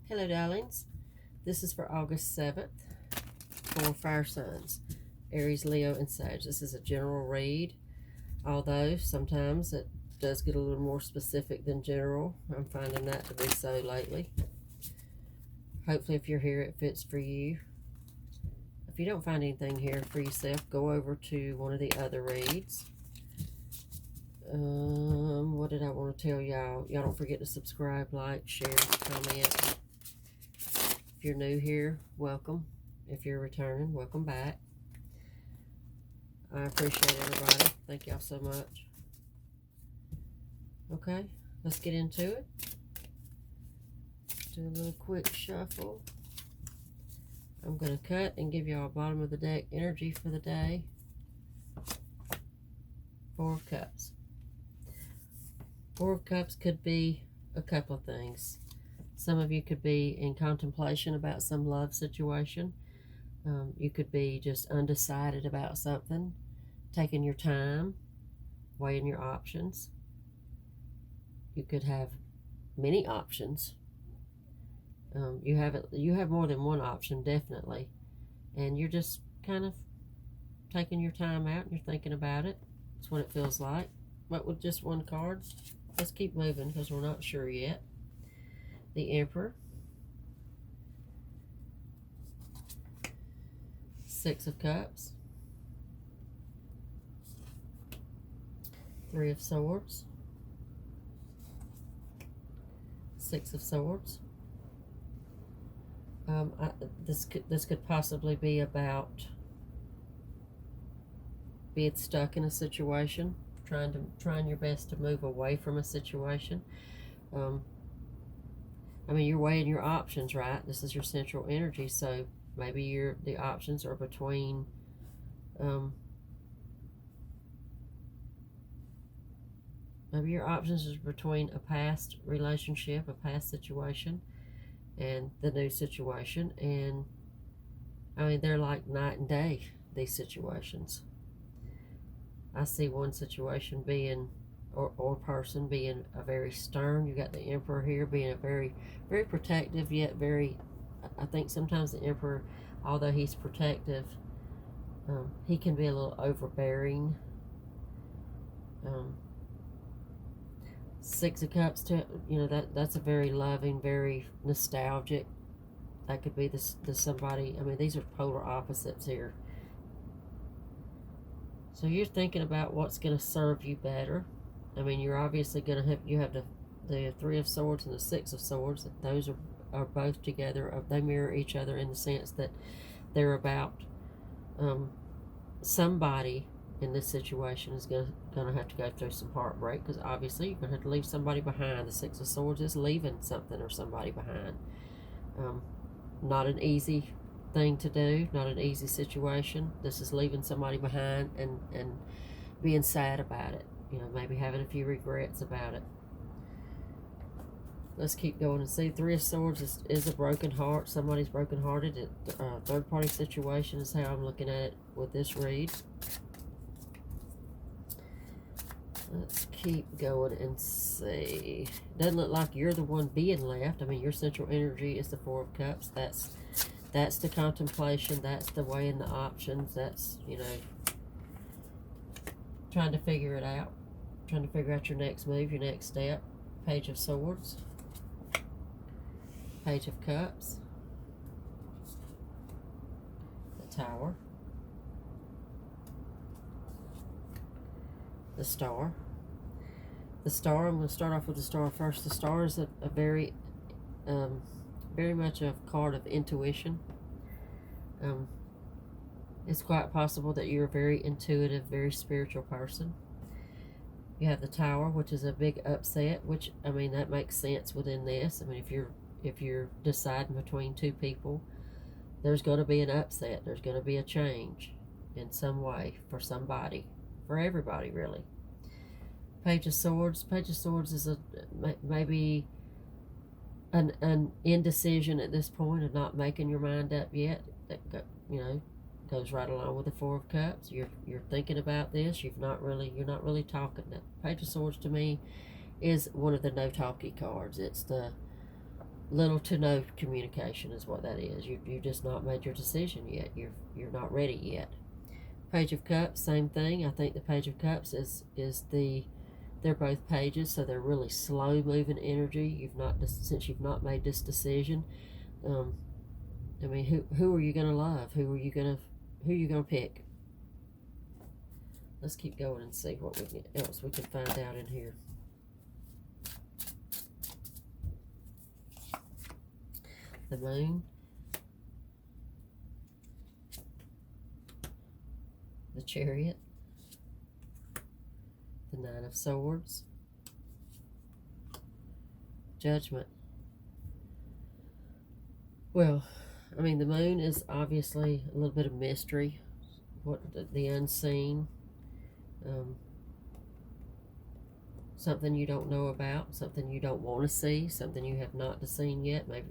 Hello, darlings. This is for August 7th for fire signs, Aries, Leo, and Sag. This is a general read, although sometimes it does get a little more specific than general. I'm finding that to be so lately. Hopefully, if you're here, it fits for you. If you don't find anything here for yourself, go over to one of the other reads. What did I want to tell y'all? Y'all don't forget to subscribe, like, share, comment. If you're new here, welcome. If you're returning, welcome back. I appreciate everybody. Thank y'all so much. Okay, let's get into it. Do a little quick shuffle. I'm going to cut and give y'all bottom of the deck energy for the day. 4 of Cups. 4 of Cups could be a couple of things. Some of you could be in contemplation about some love situation. You could be just undecided about something, taking your time, weighing your options. You could have many options. You have more than one option, definitely, and you're just kind of taking your time out and you're thinking about it. That's what it feels like. But with just one card, let's keep moving because we're not sure yet. The Emperor, 6 of Cups, 3 of Swords, 6 of Swords. This could possibly be about being stuck in a situation, trying your best to move away from a situation. I mean, you're weighing your options, right? This is your central energy, so maybe the options are between maybe your options are between a past relationship, a past situation, and the new situation. And I mean, they're like night and day, these situations. I see one situation being or person being a very stern. You got the Emperor here being a very, very protective, yet very, I think sometimes the Emperor, although he's protective, he can be a little overbearing. 6 of Cups, that's a very loving, very nostalgic. That could be the somebody. I mean, these are polar opposites here. So you're thinking about what's going to serve you better. I mean, you're obviously going to have the 3 of Swords and the 6 of Swords. Those are both together. They mirror each other in the sense that they're about somebody in this situation is going to have to go through some heartbreak, because obviously you're going to have to leave somebody behind. The 6 of Swords is leaving something or somebody behind. Not an easy thing to do, not an easy situation. This is leaving somebody behind and being sad about it. Maybe having a few regrets about it. Let's keep going and see. 3 of Swords is a broken heart. Somebody's broken hearted. Third party situation is how I'm looking at it with this read. Let's keep going and see. Doesn't look like you're the one being left. I mean, your central energy is the 4 of Cups. That's the contemplation. That's the weighing the options. That's, trying to figure it out. Trying to figure out your next move, your next step. Page of Swords. Page of Cups. The Tower. The Star. The Star, I'm going to start off with the Star first. The Star is a very, very much a card of intuition. It's quite possible that you're a very intuitive, very spiritual person. You have the Tower, which is a big upset, which, I mean, that makes sense within this. I mean, if you're deciding between two people, there's going to be an upset. There's going to be a change in some way for somebody, for everybody, really. Page of Swords. Page of Swords is maybe an indecision at this point of not making your mind up yet. That goes right along with the 4 of Cups. You're thinking about this. You're not really talking. The Page of Swords to me is one of the no talkie cards. It's the little to no communication is what that is. You just not made your decision yet. You're not ready yet. Page of Cups, same thing. I think the Page of Cups is they're both pages, so they're really slow moving energy. Since you've not made this decision. I mean, who are you gonna love? Who are you gonna pick? Let's keep going and see what else we can find out in here. The Moon, the Chariot, the Nine of Swords, Judgment. Well, I mean, the Moon is obviously a little bit of mystery, what the unseen, something you don't know about, something you don't want to see, something you have not seen yet. Maybe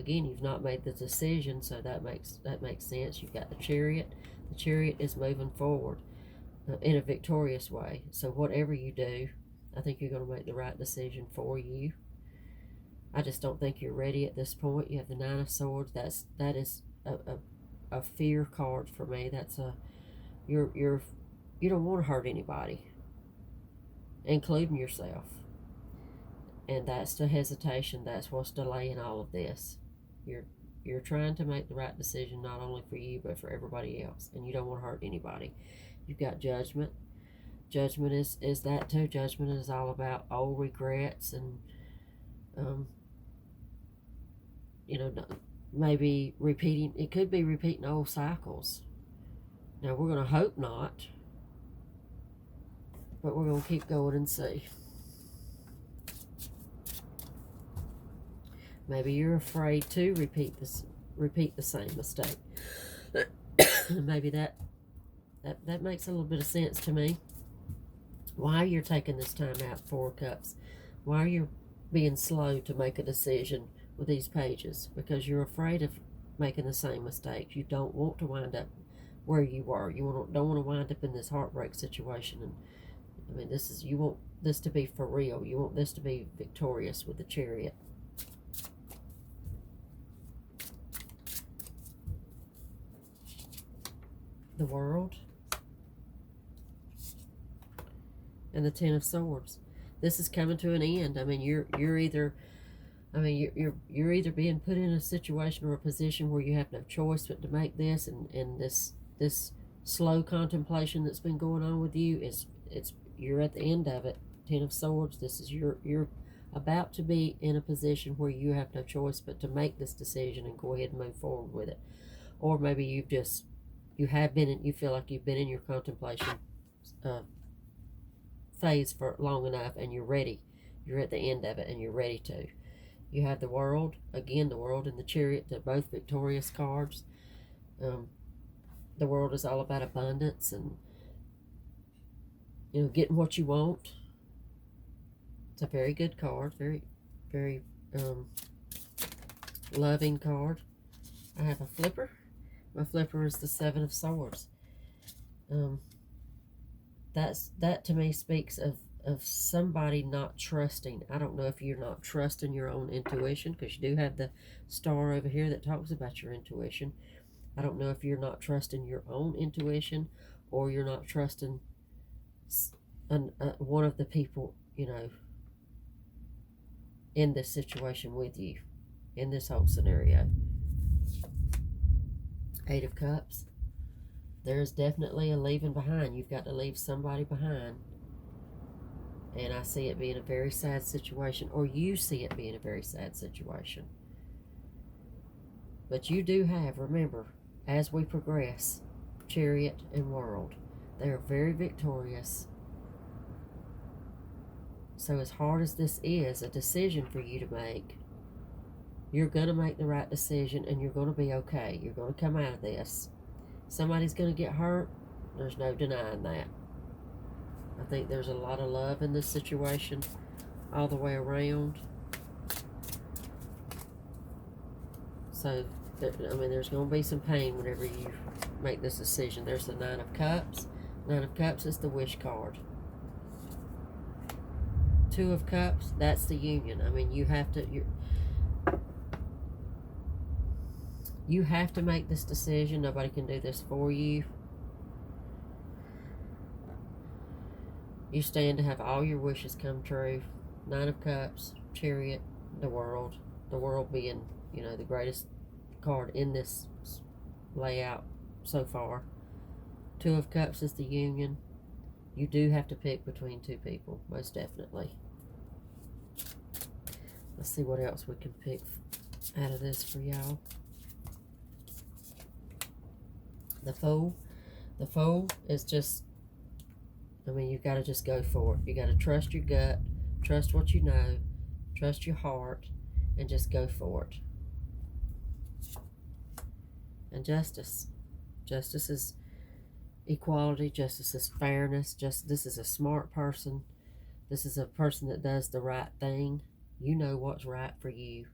you've not made the decision, so that makes sense. You've got the Chariot. The Chariot is moving forward in a victorious way. So whatever you do, I think you're going to make the right decision for you. I just don't think you're ready at this point. You have the Nine of Swords. That is a fear card for me. That's you don't want to hurt anybody, including yourself. And that's the hesitation. That's what's delaying all of this. You're trying to make the right decision, not only for you but for everybody else, and you don't want to hurt anybody. You've got Judgment. Judgment is that too. Judgment is all about old regrets and maybe repeating. It could be repeating old cycles. Now, we're going to hope not, but we're going to keep going and see. Maybe you're afraid to repeat the same mistake. Maybe that makes a little bit of sense to me. Why you're taking this time out, Four of Cups. Why you're being slow to make a decision with these pages. Because you're afraid of making the same mistake. You don't want to wind up where you were. You don't want to wind up in this heartbreak situation. And I mean, you want this to be for real. You want this to be victorious with the Chariot. The World, and the Ten of Swords. This is coming to an end. I mean, you're either being put in a situation or a position where you have no choice but to make this, and this slow contemplation that's been going on with you you're at the end of it. Ten of Swords. This is you're about to be in a position where you have no choice but to make this decision and go ahead and move forward with it. Or maybe you feel like you've been in your contemplation phase for long enough, and you're ready. You're at the end of it, and you're ready to. You have the World. Again, the World and the Chariot. They're both victorious cards. The World is all about abundance and getting what you want. It's a very good card. Very, very loving card. I have a flipper. My flipper is the Seven of Swords. That to me speaks of somebody not trusting. I don't know if you're not trusting your own intuition, because you do have the star over here that talks about your intuition. I don't know if you're not trusting your own intuition, or you're not trusting one of the people, in this situation with you, in this whole scenario. Eight of Cups. There's definitely a leaving behind. You've got to leave somebody behind. And I see it being a very sad situation, or you see it being a very sad situation. But you do have, remember, as we progress, Chariot and World. They are very victorious. So as hard as this is, a decision for you to make, you're going to make the right decision, and you're going to be okay. You're going to come out of this. Somebody's going to get hurt. There's no denying that. I think there's a lot of love in this situation all the way around. So, there's going to be some pain whenever you make this decision. There's the Nine of Cups. Nine of Cups is the wish card. Two of Cups, that's the union. I mean, you have to... You have to make this decision. Nobody can do this for you. You stand to have all your wishes come true. 9 of Cups, Chariot, the World. The World being, you know, the greatest card in this layout so far. 2 of Cups is the Union. You do have to pick between 2 people, most definitely. Let's see what else we can pick out of this for y'all. The Fool. The Fool is just, I mean, you've got to just go for it. You got to trust your gut, trust what you know, trust your heart, and just go for it. And Justice. Justice is equality. Justice is fairness. This is a smart person. This is a person that does the right thing. You know what's right for you,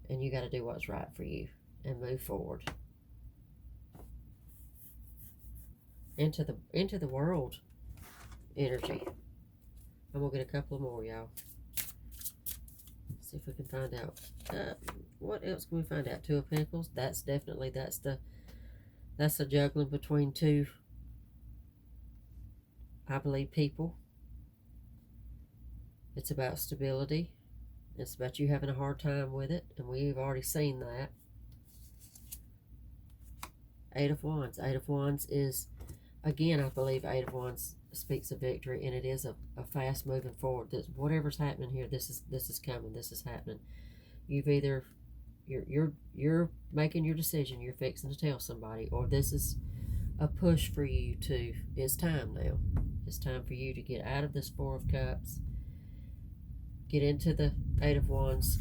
and you got to do what's right for you and move forward. Into the World energy. I'm gonna get a couple more, y'all. See if we can find out. What else can we find out? 2 of Pentacles. That's definitely that's a juggling between 2, I believe, people. It's about stability. It's about you having a hard time with it, and we've already seen that. 8 of Wands. 8 of Wands is, again, I believe 8 of Wands speaks of victory, and it is a fast moving forward. Whatever's happening here, this is coming. This is happening. You've either you're making your decision. You're fixing to tell somebody, or this is a push for you to. It's time now. It's time for you to get out of this 4 of Cups, get into the 8 of Wands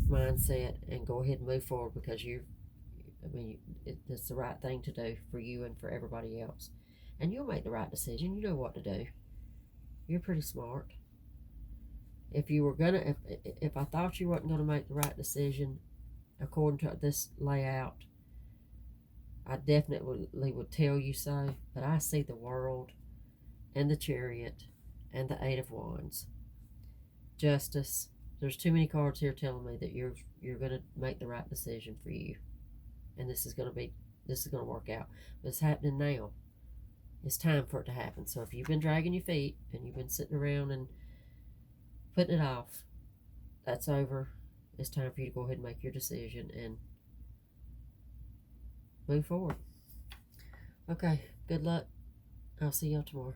mindset, and go ahead and move forward, because it's the right thing to do for you and for everybody else. And you'll make the right decision. You know what to do. You're pretty smart. If you were gonna, if I thought you wasn't gonna make the right decision according to this layout, I definitely would tell you so. But I see the World and the Chariot and the 8 of Wands. Justice. There's too many cards here telling me that you're gonna make the right decision for you, and this is gonna work out. But it's happening now. It's time for it to happen. So if you've been dragging your feet and you've been sitting around and putting it off, that's over. It's time for you to go ahead and make your decision and move forward. Okay, good luck. I'll see y'all tomorrow.